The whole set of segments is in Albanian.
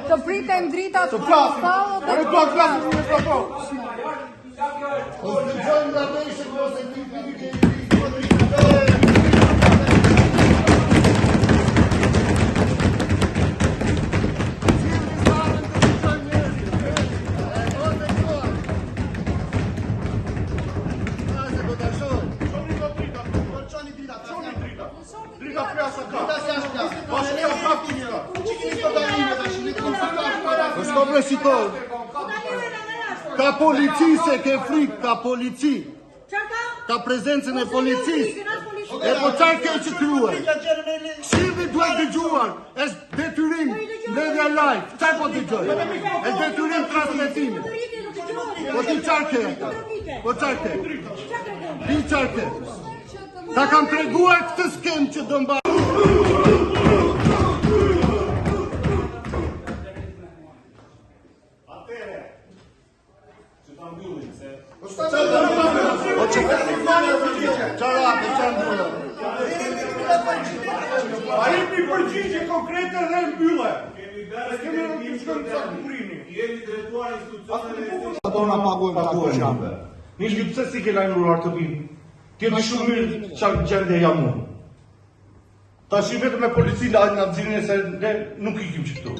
Të pritem drita të plasë. Ka polici se ke frikë, ka polici. Ka prezencën e policisë. E po qarë ke që kryuar? Shirvi duhet dëgjuar. Është detyrim media live. Qarë po dëgjoj? Është detyrim transmitimi. Po ti qarë ke? Po qarë ke? Ti qarë ke? Ta kam treguar këtë skem që do mba. A jemi përgjigje konkrete dhe mbyllë. Kemi drejtuar institucionet. Ato na paguajnë. Nish pse si ke lajmëruar të vinë? Ti di shumë mirë çfarë gjendje jam unë. Tash i vetëm me polici la na nxirrin se ne nuk ikim këtu.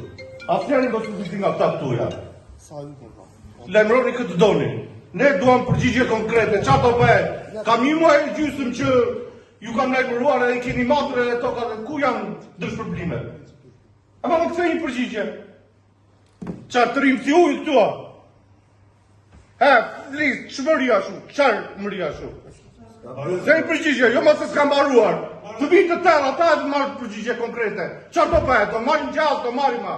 Afjarin do të vitin nga këta këtu ja. Lajmëroni këtë doni. Ne duam përgjigje konkrete. Çfarë do bëhet? Kam një muaj e gjysmë që ju kam lajmëruar edhe i keni matur edhe tokat dhe ku janë dëshpërblimet? Ama më kthej një përgjigje. Çfarë të rrim si ujë këtu? Listë, ç'mëria shu? Çfarë mëria shu? Kthej përgjigje, jo mos e s'kam mbaruar. Të vinë të tërë ata të marrë përgjigje konkrete. Çfarë do bëhet? Do marrim gjallë, do marrim ma.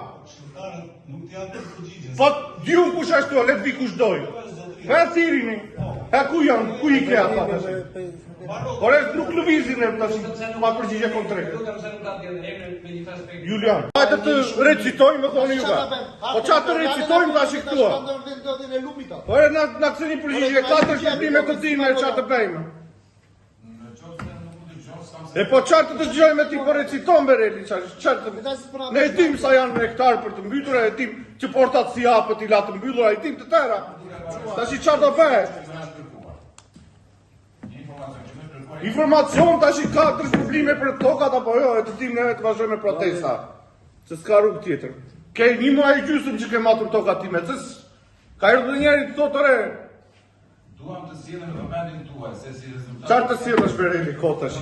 Nuk t'i japë përgjigje. Po diu kush ashtu, le të vi kush doj. E thirini. E ku janë? Ku i ke ata tash? Por nuk lëvizin e tash pa përgjigje konkrete. Julian, hajde të recitojmë me thoni juve. Po çfarë të recitojmë tash këtu? Po na ktheni përgjigje, 4 shpëtime të time çfarë të bëjmë? E po çfarë të dëgjojmë ti po reciton Bereli çfarë? Ne e dim sa janë hektar për të mbytur, e dim që portat si hapët i la të mbyllura, e dim të tëra. Tash çfarë do bëhet? Informacion tash ka probleme për tokat apo jo, e të dim neve të vazhdojmë me protesta. Se s'ka rrugë tjetër. Ke një muaj e gjysmë që ke matur tokat time, ka erdhur njëri të thotë re. Duam të sjellem vëmendjen tuaj se si rezultat. Çfarë të sjellësh Bereli kot tash?